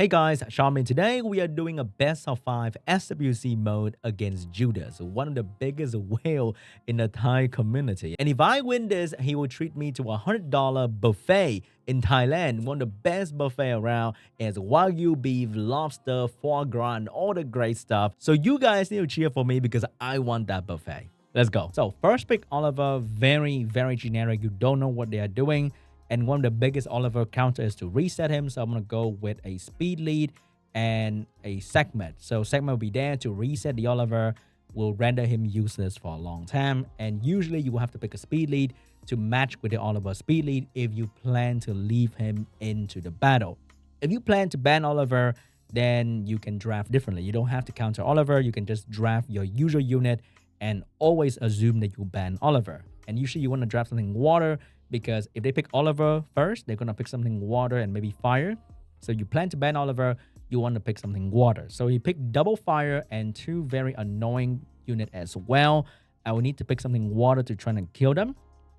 Hey guys, SeanB. Today we are doing a best of 5 SWC mode against Judas, one of the biggest whale in the Thai community. And if I win this, he will treat me to a $100 buffet in Thailand. One of the best buffet around is Wagyu beef, lobster, foie gras, and all the great stuff. So you guys need to cheer for me because I want that buffet. Let's go. So first pick Oliver, very generic. You don't know what they are doing. And one of the biggest Oliver counter is to reset him. So I'm going to go with a speed lead and a segment. So segment will be there to reset the Oliver, will render him useless for a long time. And usually you will have to pick a speed lead to match with the Oliver speed lead if you plan to leave him into the battle. If you plan to ban Oliver, then you can draft differently. You don't have to counter Oliver. You can just draft your usual unit and always assume that you ban Oliver. And usually you want to draft something water, because if they pick Oliver first, they're going to pick something water and maybe fire. So you plan to ban Oliver, you want to pick something water. So he picked double fire and two very annoying unit as well. I will need to pick something water to try and kill them.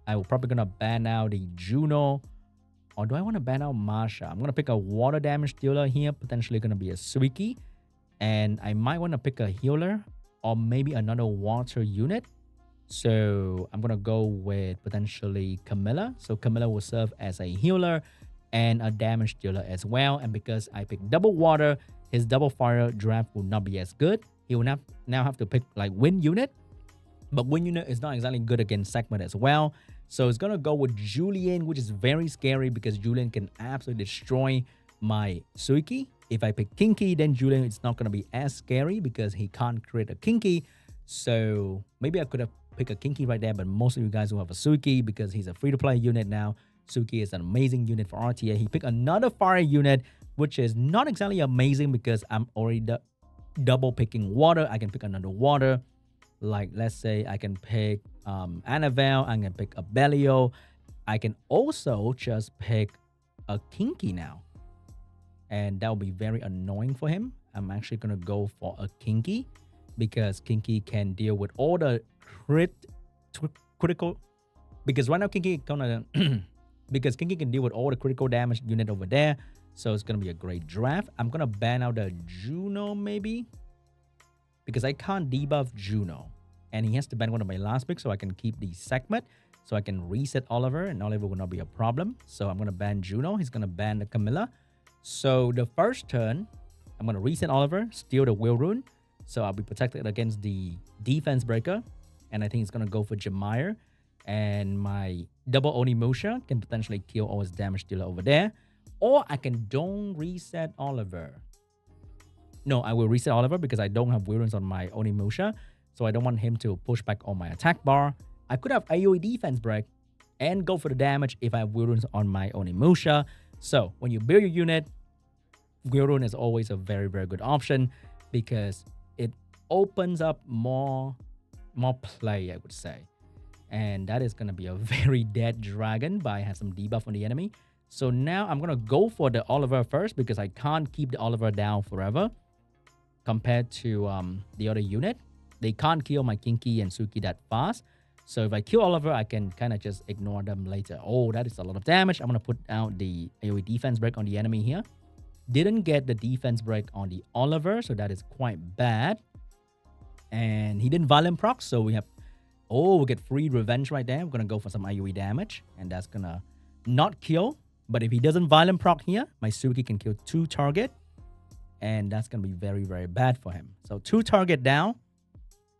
I will probably going to ban out the Juno. Or do I want to ban out Masha? I'm going to pick a water damage dealer here, potentially going to be a Suiki. And I might want to pick a healer or maybe another water unit. So I'm going to go with potentially Camilla. So Camilla will serve as a healer and a damage dealer as well. And because I picked double water, his double fire draft will not be as good. He will now have to pick like wind unit. But wind unit is not exactly good against segment as well. So it's going to go with Julian, which is very scary because Julian can absolutely destroy my Suiki. If I pick Kinky, then Julian is not going to be as scary because he can't create a Kinky. So maybe I could have pick a Kinky right there, but most of you guys will have a Suiki because he's a free-to-play unit now. Suiki is an amazing unit for RTA. He picked another fire unit, which is not exactly amazing because I'm already double picking water. I can pick another water. Like, let's say I can pick Annabelle. I can pick a Bellio. I can also just pick a Kinky now. And that will be very annoying for him. I'm actually going to go for a Kinky because Kinky can deal with all the critical, because right now Kinky gonna because Kinky can deal with all the critical damage unit over there, so it's gonna be a great draft. I'm gonna ban out the Juno maybe because I can't debuff Juno, and he has to ban one of my last picks so I can keep the segment, so I can reset Oliver, and Oliver will not be a problem. So I'm gonna ban Juno. He's gonna ban the Camilla. So the first turn, I'm gonna reset Oliver, steal the Will Rune, so I'll be protected against the defense breaker. And I think it's going to go for Jamire. And my double Onimusha can potentially kill all his damage dealer over there. Or I can don't reset Oliver. No, I will reset Oliver because I don't have Williams on my Onimusha. So I don't want him to push back on my attack bar. I could have AoE defense break and go for the damage if I have Williams on my Onimusha. So when you build your unit, Wilrun is always a very good option because it opens up more play, I would say. And that is going to be a very dead dragon, but I have some debuff on the enemy. So now I'm going to go for the Oliver first because I can't keep the Oliver down forever compared to the other unit. They can't kill my Kinky and Suki that fast. So if I kill Oliver, I can kind of just ignore them later. Oh, that is a lot of damage. I'm going to put out the AoE defense break on the enemy here. Didn't get the defense break on the Oliver, so that is quite bad. And he didn't violent proc, so we get free revenge right there. We're going to go for some AoE damage, and that's going to not kill. But if he doesn't violent proc here, my Suki can kill 2 target, and that's going to be very bad for him. So 2 target down,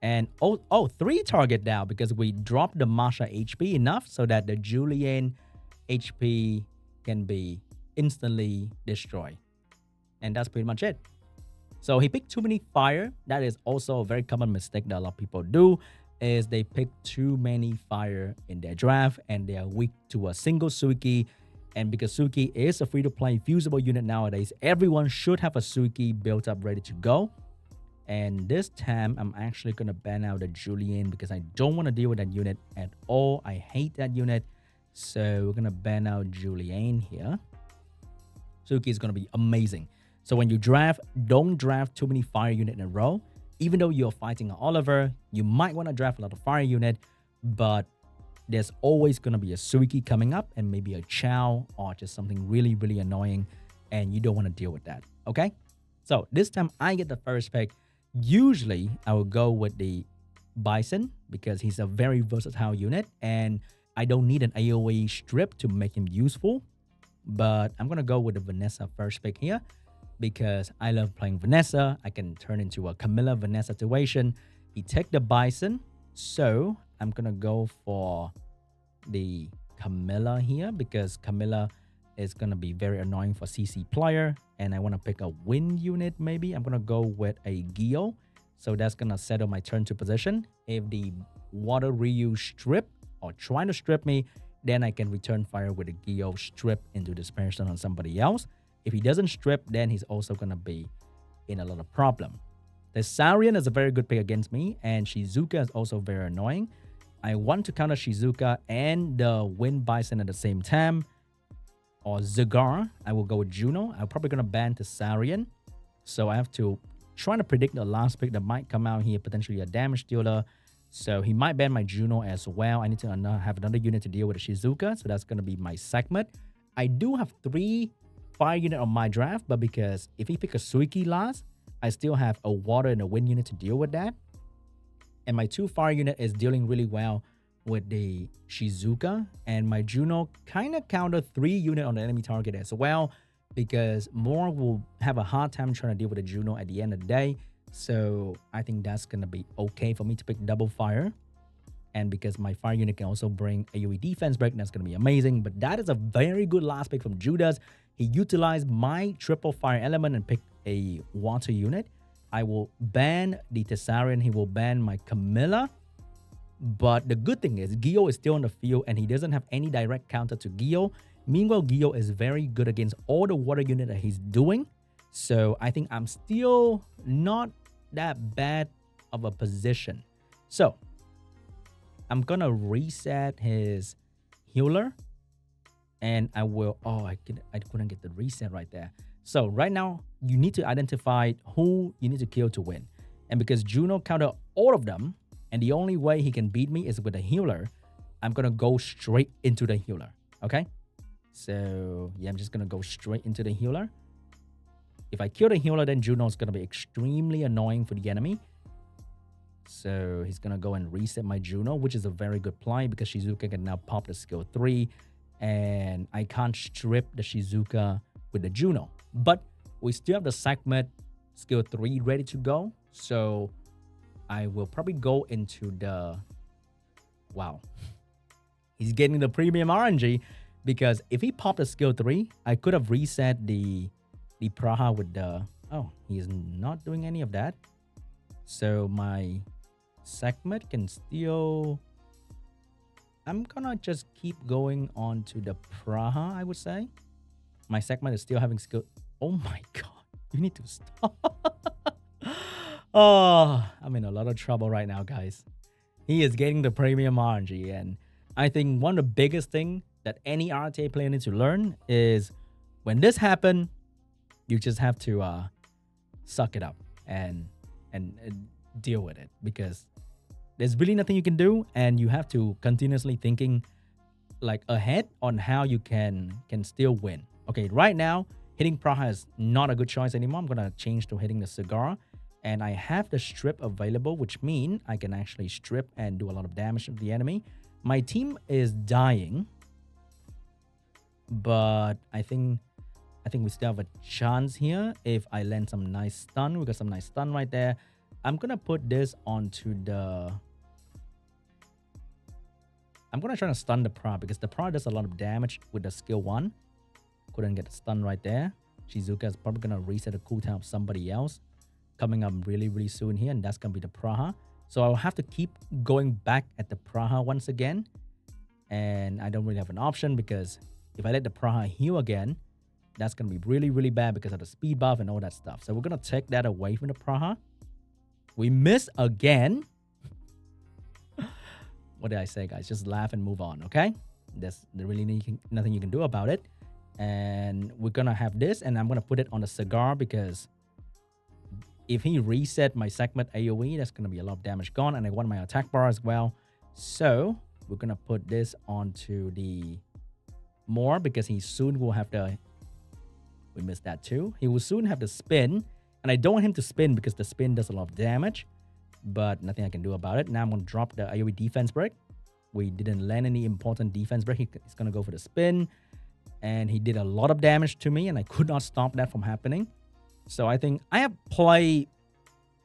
and 3 target down because we dropped the Masha HP enough so that the Julian HP can be instantly destroyed. And that's pretty much it. So he picked too many fire. That is also a very common mistake that a lot of people do, is they pick too many fire in their draft and they are weak to a single Suiki. And because Suiki is a free-to-play fusible unit nowadays, everyone should have a Suiki built up ready to go. And this time, I'm actually going to ban out the Julian because I don't want to deal with that unit at all. I hate that unit. So we're going to ban out Julian here. Suiki is going to be amazing. So when you draft, don't draft too many fire units in a row. Even though you're fighting an Oliver, you might want to draft a lot of fire unit, but there's always going to be a Suiki coming up and maybe a Chow or just something really annoying and you don't want to deal with that. Okay? So this time I get the first pick. Usually I will go with the Bison because he's a very versatile unit and I don't need an AoE strip to make him useful. But I'm gonna go with the Vanessa first pick here because I love playing Vanessa. I can turn into a Camilla Vanessa situation. He take the Bison, so I'm gonna go for the Camilla here because Camilla is gonna be very annoying for CC player, and I want to pick a wind unit. Maybe I'm gonna go with a Geo, so that's gonna settle my turn 2 position. If the water Ryu strip or trying to strip me, then I can return fire with a Geo strip into this person on somebody else. If he doesn't strip, then he's also gonna be in a lot of problem. The Saurian is a very good pick against me, and Shizuka is also very annoying. I want to counter Shizuka and the Wind Bison at the same time. Or Zagar, I will go with Juno. I'm probably gonna ban the Saurian. So I have to try to predict the last pick that might come out here, potentially a damage dealer. So he might ban my Juno as well. I need to have another unit to deal with the Shizuka. So that's gonna be my segment. I do have 3 fire unit on my draft, but because if he pick a Suiki last, I still have a water and a wind unit to deal with that. And my 2 fire unit is dealing really well with the Shizuka, and my Juno kind of counter 3 unit on the enemy target as well, because more will have a hard time trying to deal with the Juno at the end of the day. So I think that's gonna be okay for me to pick double fire, and because my fire unit can also bring AoE defense break, that's gonna be amazing. But that is a very good last pick from Judas. He utilized my triple fire element and picked a water unit. I will ban the Tessarian. He will ban my Camilla. But the good thing is Gio is still on the field and he doesn't have any direct counter to Gio. Meanwhile, Gio is very good against all the water unit that he's doing. So I think I'm still not that bad of a position. So I'm going to reset his healer. And I will... Oh, I couldn't get the reset right there. So right now, you need to identify who you need to kill to win. And because Juno countered all of them, and the only way he can beat me is with a healer, I'm going to go straight into the healer. Okay? So, yeah, I'm just going to go straight into the healer. If I kill the healer, then Juno's going to be extremely annoying for the enemy. So, he's going to go and reset my Juno, which is a very good play because Shizuka can now pop the skill 3. And I can't strip the Shizuka with the Juno. But we still have the segment skill 3 ready to go. So I will probably go into the... Wow. He's getting the premium RNG because if he popped a skill 3, I could have reset the Praha with the... Oh, he is not doing any of that. So my segment can still... I'm gonna just keep going on to the Praha, I would say. My segment is still having skill... Oh my god. You need to stop. Oh, I'm in a lot of trouble right now, guys. He is getting the premium RNG. And I think one of the biggest thing that any RTA player needs to learn is when this happens, you just have to suck it up and deal with it. Because there's really nothing you can do. And you have to continuously thinking like ahead on how you can still win. Okay, right now, hitting Praha is not a good choice anymore. I'm going to change to hitting the Cigar. And I have the strip available, which means I can actually strip and do a lot of damage to the enemy. My team is dying. But I think we still have a chance here. If I land some nice stun, we got some nice stun right there. I'm going to put this onto the... I'm going to try to stun the Pra because the Pra does a lot of damage with the skill 1. Couldn't get the stun right there. Shizuka is probably going to reset the cooldown of somebody else coming up really, really soon here. And that's going to be the Praha. So I'll have to keep going back at the Praha once again. And I don't really have an option because if I let the Praha heal again, that's going to be really, really bad because of the speed buff and all that stuff. So we're going to take that away from the Praha. We miss again. What did I say, guys? Just laugh and move on, okay? There's really nothing you can do about it. And we're going to have this, and I'm going to put it on the Cigar because if he reset my segment AoE, that's going to be a lot of damage gone, and I want my attack bar as well. So we're going to put this onto the More because he soon will have the We missed that too. He will soon have the spin. And I don't want him to spin because the spin does a lot of damage. But nothing I can do about it. Now I'm going to drop the AoE defense break. We didn't land any important defense break. He's going to go for the spin. And he did a lot of damage to me. And I could not stop that from happening. So I think I have played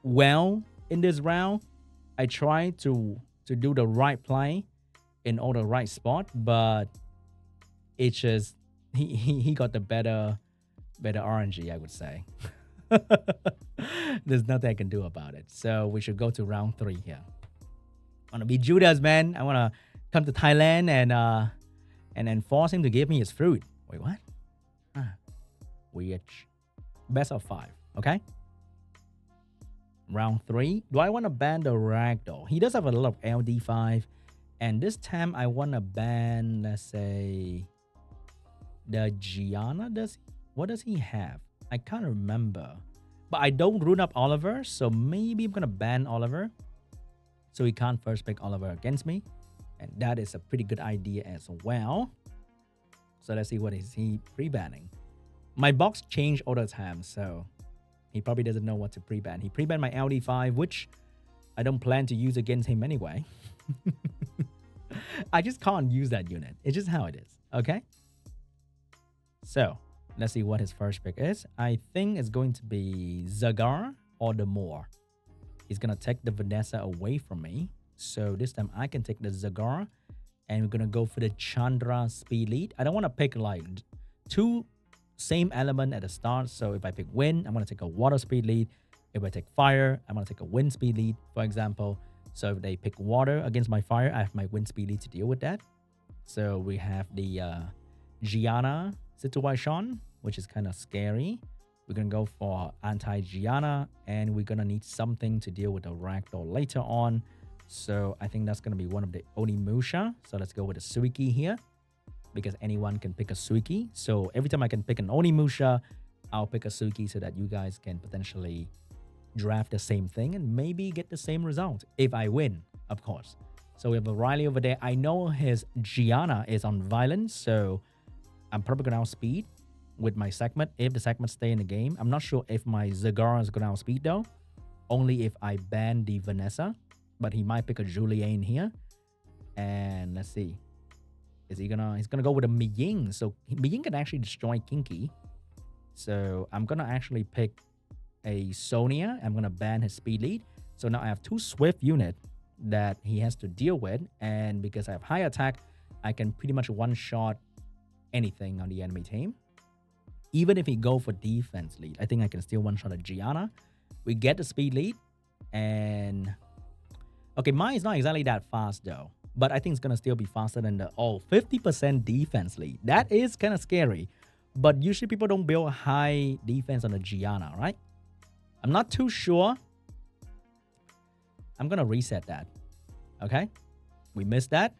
well in this round. I tried to do the right play in all the right spot. But it's just, he got the better RNG, I would say. There's nothing I can do about it. So we should go to round 3 here. I want to be Judas, man. I want to come to Thailand and then force him to give me his fruit. Wait, what? Weird. Best of 5, okay? Round 3. Do I want to ban the Ragdoll? He does have a lot of LD5. And this time I want to ban, let's say, the Gianna. What does he have? I can't remember. But I don't rune up Oliver, so maybe I'm going to ban Oliver. So he can't first pick Oliver against me. And that is a pretty good idea as well. So let's see what is he pre-banning. My box changed all the time, so he probably doesn't know what to pre-ban. He pre-banned my LD5, which I don't plan to use against him anyway. I just can't use that unit. It's just how it is, okay? So let's see what his first pick is. I think it's going to be Zagar or the Moor. He's going to take the Vanessa away from me. So this time I can take the Zagar. And we're going to go for the Chandra speed lead. I don't want to pick like 2 same element at the start. So if I pick wind, I'm going to take a water speed lead. If I take fire, I'm going to take a wind speed lead, for example. So if they pick water against my fire, I have my wind speed lead to deal with that. So we have the Gianna situation, which is kind of scary. We're going to go for anti-Gianna, and we're going to need something to deal with the Ragdoll later on. So I think that's going to be one of the Onimusha. So let's go with a Suiki here, because anyone can pick a Suiki. So every time I can pick an Onimusha, I'll pick a Suiki so that you guys can potentially draft the same thing and maybe get the same result if I win, of course. So we have a Riley over there. I know his Gianna is on violence, so I'm probably going to outspeed with my segment if the segment stay in the game. I'm not sure if my Zagar is going to outspeed though. Only if I ban the Vanessa. But he might pick a Julian here. And let's see. He's gonna go with a Miying. So Miying can actually destroy Kinky. So I'm gonna actually pick a Sonia. I'm gonna ban his speed lead. So now I have 2 Swift unit that he has to deal with. And because I have high attack, I can pretty much one-shot anything on the enemy team. Even if he go for defense lead, I think I can still one-shot a Gianna. We get the speed lead. And okay, mine is not exactly that fast though. But I think it's going to still be faster than the 50% defense lead. That is kind of scary. But usually people don't build high defense on a Gianna, right? I'm not too sure. I'm going to reset that. Okay? We missed that.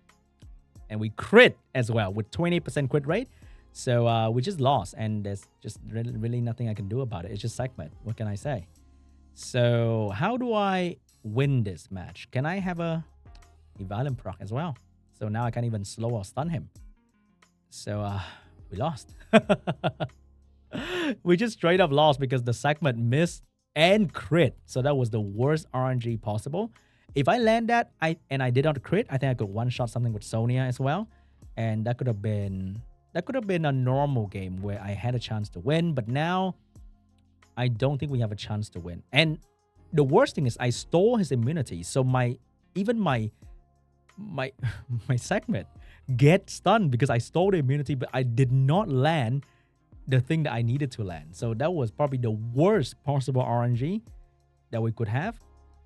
And we crit as well with 20% crit rate. So we just lost. And there's just really nothing I can do about it. It's just segment. What can I say? So how do I win this match? Can I have a violent proc as well? So now I can't even slow or stun him. So we lost. We just straight up lost because the segment missed and crit. So that was the worst RNG possible. If I land that and I did not crit, I think I could one-shot something with Sonia as well. And that could have been a normal game where I had a chance to win. But now I don't think we have a chance to win. And the worst thing is I stole his immunity. So my segment get stunned because I stole the immunity, but I did not land the thing that I needed to land. So that was probably the worst possible RNG that we could have.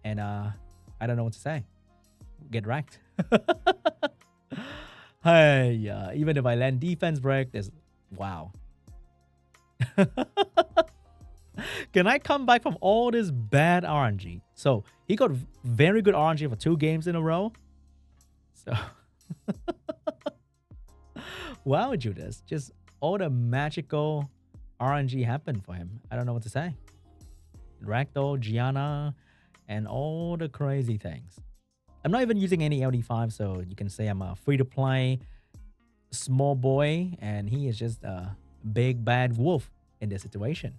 And I don't know what to say. Get wrecked. Hey, even if I land defense break, there's wow. Can I come back from all this bad RNG? So he got very good RNG for 2 games in a row. So wow, Judas, just all the magical RNG happened for him. I don't know what to say. Ragdoll, Gianna, and all the crazy things. I'm not even using any LD5, so you can say I'm a free-to-play small boy, and he is just a big bad wolf. in this situation.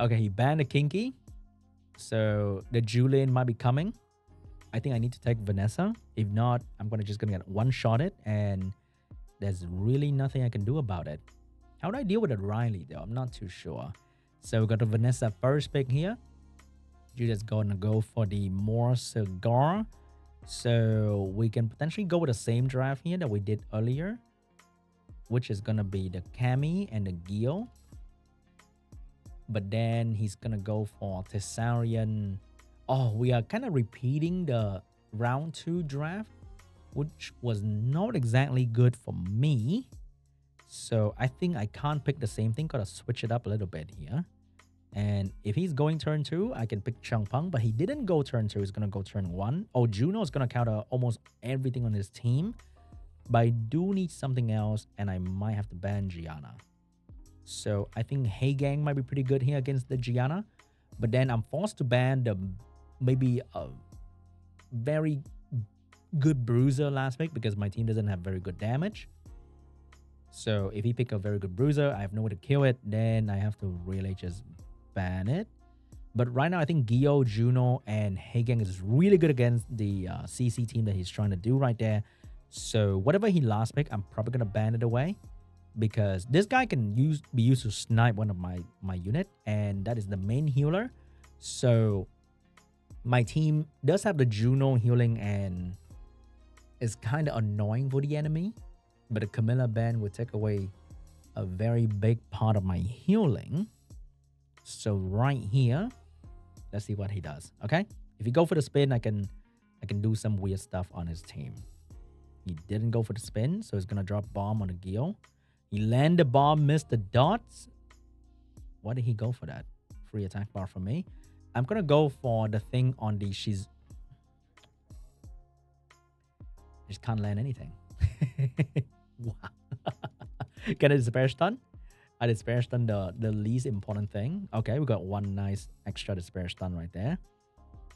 Okay, he banned the Kinky. So the Julian might be coming. I think I need to take Vanessa. If not, I'm just gonna get one-shotted, and there's really nothing I can do about it. How do I deal with a Riley though? I'm not too sure. So we got the Vanessa first pick here. Julia's gonna go for the more cigar. So we can potentially go with the same draft here that we did earlier, which is gonna be the Cami and the Gio. But then he's gonna go for Thessalian. Oh, we are kind of repeating the round 2 draft, which was not exactly good for me. So I think I can't pick the same thing. Gotta switch it up a little bit here. And if he's going turn 2, I can pick Chung Peng, but he didn't go turn 2. He's gonna go turn 1. Oh, Juno is gonna counter almost everything on his team. But I do need something else, and I might have to ban Gianna. So I think Hey Gang might be pretty good here against the Gianna. But then I'm forced to ban the maybe a very good bruiser last pick because my team doesn't have very good damage. So if he pick a very good bruiser, I have no way to kill it. Then I have to really just ban it. But right now, I think Gio, Juno, and Hey Gang is really good against the CC team that he's trying to do right there. So whatever he last pick, I'm probably going to ban it away. Because this guy can be used to snipe one of my unit, and that is the main healer. So my team does have the Juno healing, and it's kind of annoying for the enemy. But the Camilla ban would take away a very big part of my healing. So right here, let's see what he does. Okay, if he go for the spin, I can do some weird stuff on his team. He didn't go for the spin, so he's gonna drop bomb on the Gil. He landed the bomb, missed the dots. Why did he go for that? Free attack bar for me. I'm going to go for the thing on the... I just can't land anything. Wow. Can I despair stun? I despair stun the least important thing. Okay, we got one nice extra despair stun right there.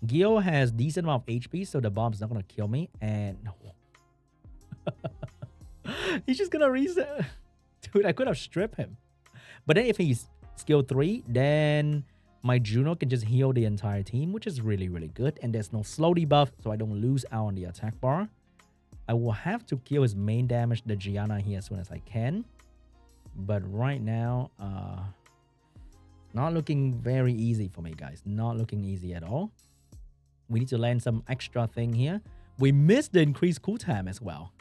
Gio has decent amount of HP, so the bomb's not going to kill me. And... he's just going to reset... Dude, I could have stripped him. But then if he's skill 3, then my Juno can just heal the entire team, which is really, really good. And there's no slow debuff, so I don't lose out on the attack bar. I will have to kill his main damage, the Gianna, here as soon as I can. But right now, not looking very easy for me, guys. Not looking easy at all. We need to land some extra thing here. We missed the increased cooltime as well.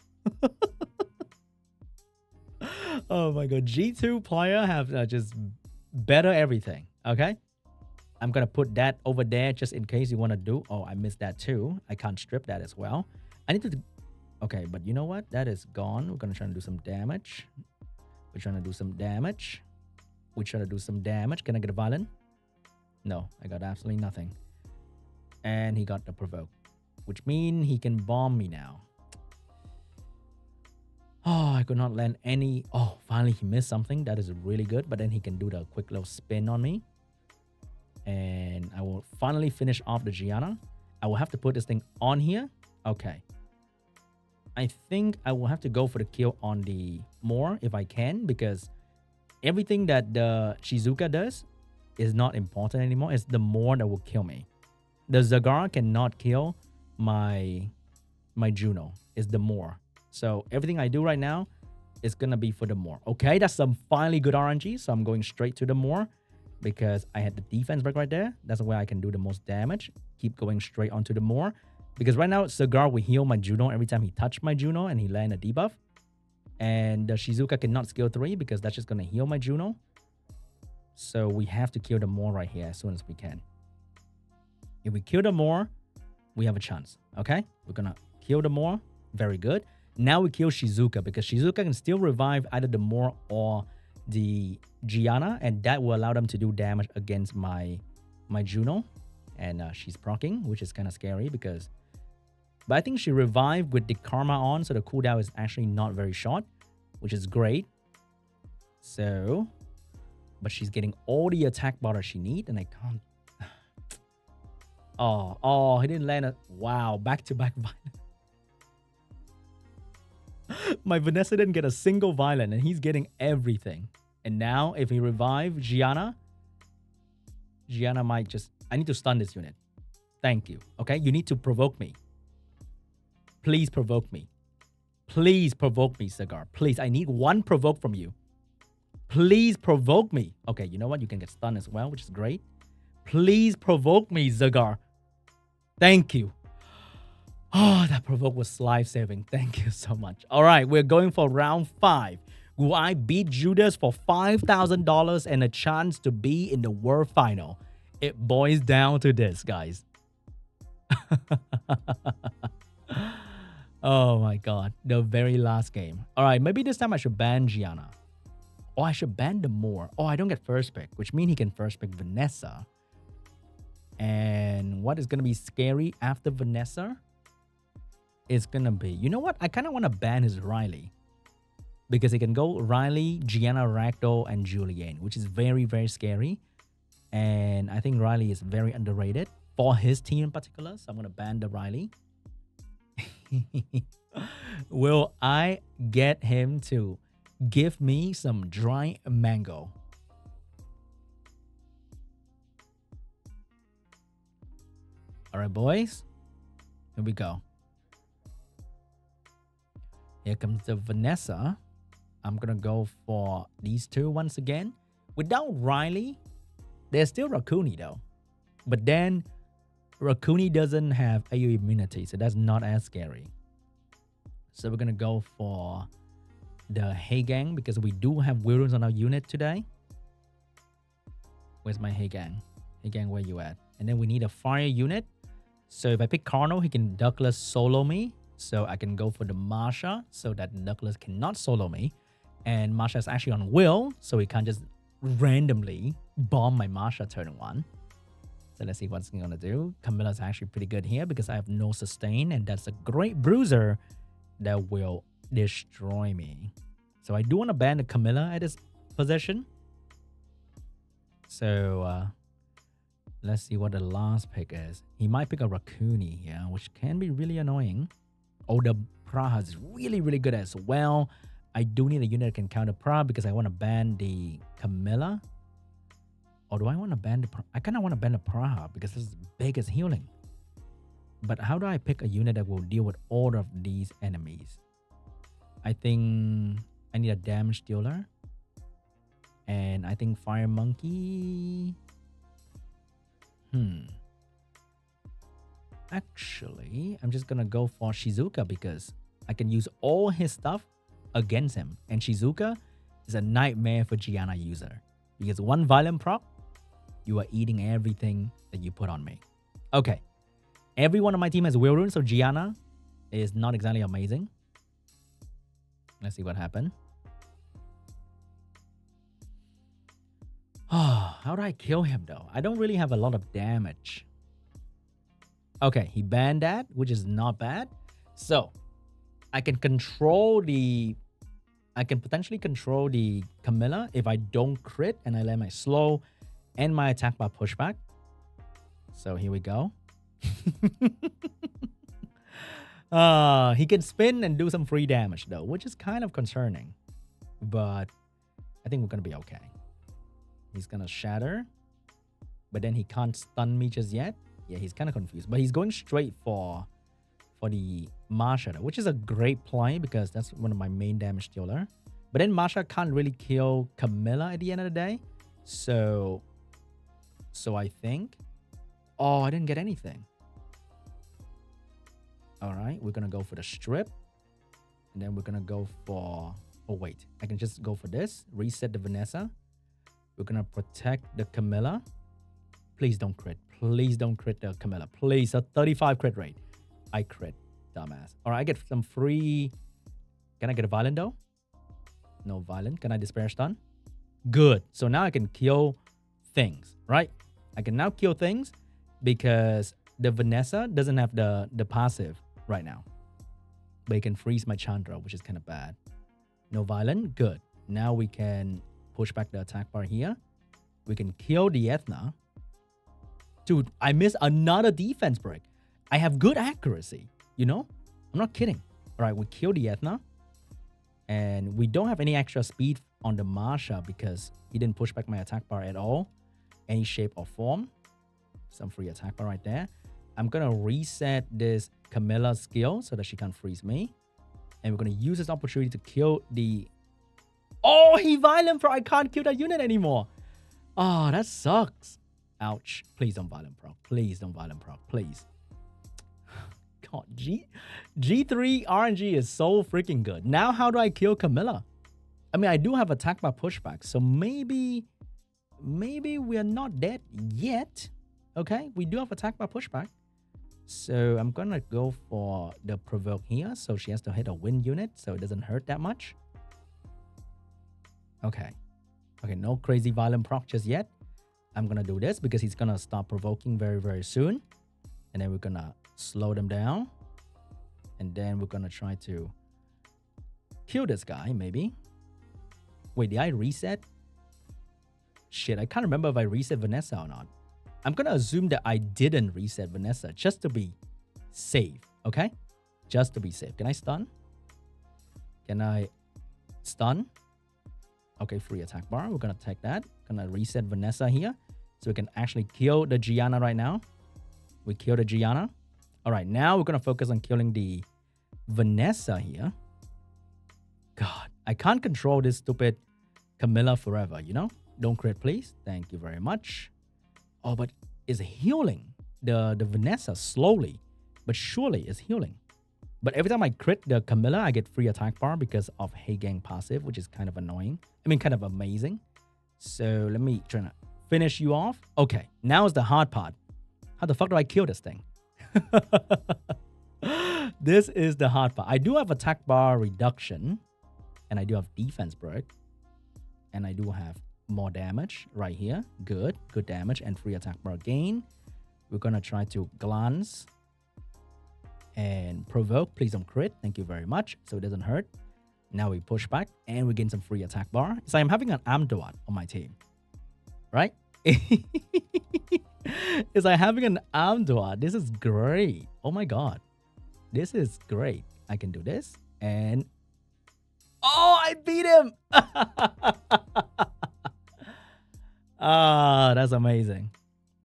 Oh my god, G2 player have just better everything. Okay, I'm gonna put that over there just in case you want to do. Oh, I missed that too. I can't strip that as well. I need to... Okay, but you know what? That is gone. We're gonna try to do some damage. We're trying to do some damage. We're trying to do some damage. Can I get a violin? No, I got absolutely nothing. And he got the provoke, which means he can bomb me now. Oh, I could not land any. Oh, finally he missed something. That is really good. But then he can do the quick little spin on me. And I will finally finish off the Gianna. I will have to put this thing on here. Okay. I think I will have to go for the kill on the Moor if I can. Because everything that the Shizuka does is not important anymore. It's the Moor that will kill me. The Zagara cannot kill my Juno. It's the Moor. So everything I do right now is going to be for the Moor. Okay, that's some finally good RNG. So I'm going straight to the Moor because I had the defense break right there. That's where I can do the most damage. Keep going straight onto the Moor. Because right now, Cigar will heal my Juno every time he touch my Juno and he land a debuff. And the Shizuka cannot skill 3 because that's just going to heal my Juno. So we have to kill the Moor right here as soon as we can. If we kill the Moor, we have a chance. Okay, we're going to kill the Moor. Very good. Now we kill Shizuka because Shizuka can still revive either the Moor or the Gianna, and that will allow them to do damage against my Juno. And she's proccing, which is kind of scary because... But I think she revived with the Karma on, so the cooldown is actually not very short, which is great. So... But she's getting all the attack bar that she needs, and I can't... Oh, he didn't land a... Wow, back-to-back violence. My Vanessa didn't get a single violent, and he's getting everything. And now, if he revive Gianna might just... I need to stun this unit. Thank you. Okay, you need to provoke me. Please provoke me. Please provoke me, Cigar. Please, I need one provoke from you. Please provoke me. Okay, you know what? You can get stunned as well, which is great. Please provoke me, Zagar. Thank you. Oh, that provoke was life-saving. Thank you so much. All right, we're going for round 5. Will I beat Judas for $5,000 and a chance to be in the World Final? It boils down to this, guys. Oh my god, the very last game. All right, maybe this time I should ban Gianna. Oh, I should ban them more. Oh, I don't get first pick, which means he can first pick Vanessa. And what is going to be scary after Vanessa? It's going to be... You know what? I kind of want to ban his Riley. Because he can go Riley, Gianna, Ragdoll, and Julianne, which is very, very scary. And I think Riley is very underrated for his team in particular. So I'm going to ban the Riley. Will I get him to give me some dry mango? All right, boys. Here we go. Here comes the Vanessa. I'm going to go for these two once again. Without Riley, there's still Rakuni though. But then Rakuni doesn't have AoE immunity, so that's not as scary. So we're going to go for the Hey Gang because we do have Williams on our unit today. Where's my Hey Gang? Hey Gang, where you at? And then we need a fire unit. So if I pick Carno, he can Douglas solo me. So I can go for the Marsha so that Douglas cannot solo me. And Marsha is actually on Will, so he can't just randomly bomb my Marsha turn 1. So let's see what's he going to do. Camilla's actually pretty good here because I have no sustain. And that's a great bruiser that will destroy me. So I do want to ban the Camilla at this position. So let's see what the last pick is. He might pick a Rakuni here, which can be really annoying. Oh, the Praha is really, really good as well. I do need a unit that can counter Praha because I want to ban the Camilla. Or do I want to ban the... I kind of want to ban the Praha because this is big as healing. But how do I pick a unit that will deal with all of these enemies? I think I need a damage dealer. And I think Fire Monkey... Actually, I'm just going to go for Shizuka because I can use all his stuff against him. And Shizuka is a nightmare for Gianna user. Because one violent proc, you are eating everything that you put on me. Okay. Everyone on my team has Will Rune, so Gianna is not exactly amazing. Let's see what happened. Oh, how do I kill him though? I don't really have a lot of damage. Okay, he banned that, which is not bad. So, I can control the... I can potentially control the Camilla if I don't crit and I let my slow and my attack bar pushback. So, here we go. He can spin and do some free damage though, which is kind of concerning. But I think we're going to be okay. He's going to shatter. But then he can't stun me just yet. Yeah, he's kind of confused. But he's going straight for the Marsha, which is a great play because that's one of my main damage dealer. But then Marsha can't really kill Camilla at the end of the day. So I think... Oh, I didn't get anything. All right, we're going to go for the strip. And then we're going to go for... Oh, wait. I can just go for this. Reset the Vanessa. We're going to protect the Camilla. Please don't crit. Please don't crit the Camilla. Please, a 35 crit rate. I crit, dumbass. All right, I get some free... Can I get a violent though? No violent. Can I despair stun? Good. So now I can kill things, right? I can now kill things because the Vanessa doesn't have the passive right now. But it can freeze my Chandra, which is kind of bad. No violent. Good. Now we can push back the attack bar here. We can kill the Ethna. Dude, I missed another defense break. I have good accuracy, you know? I'm not kidding. All right, we kill the Ethna. And we don't have any extra speed on the Marsha because he didn't push back my attack bar at all. Any shape or form. Some free attack bar right there. I'm going to reset this Camilla skill so that she can't freeze me. And we're going to use this opportunity to kill the... Oh, he Violent Pro. I can't kill that unit anymore. Oh, that sucks. Ouch. Please don't Violent Pro. Please don't Violent Pro. Please. God, G3 RNG is so freaking good. Now, how do I kill Camilla? I mean, I do have attack bar pushback. So maybe we're not dead yet. Okay, we do have attack bar pushback. So I'm going to go for the provoke here. So she has to hit a wind unit so it doesn't hurt that much. Okay. Okay, no crazy violent proc just yet. I'm going to do this because he's going to stop provoking very, very soon. And then we're going to slow them down. And then we're going to try to kill this guy, maybe. Wait, did I reset? Shit, I can't remember if I reset Vanessa or not. I'm going to assume that I didn't reset Vanessa just to be safe, okay? Just to be safe. Can I stun? Can I stun? Okay, free attack bar. We're going to take that. Going to reset Vanessa here so we can actually kill the Gianna right now. We kill the Gianna. All right, now we're going to focus on killing the Vanessa here. God, I can't control this stupid Camilla forever, you know? Don't crit, please. Thank you very much. Oh, but it's healing. The Vanessa slowly, but surely is healing. But every time I crit the Camilla, I get free attack bar because of Hey Gang passive, which is kind of annoying. I mean, kind of amazing. So let me try to finish you off. Okay, now is the hard part. How the fuck do I kill this thing? This is the hard part. I do have attack bar reduction. And I do have defense break. And I do have more damage right here. Good damage and free attack bar gain. We're going to try to glance and provoke. Please don't crit. Thank you very much. So it doesn't hurt. Now we push back and we gain some free attack bar. So I'm having an Amduat on my team. Right? Is I having an Amduat? This is great. Oh my god. This is great. I can do this. And... oh, I beat him! Ah, that's amazing.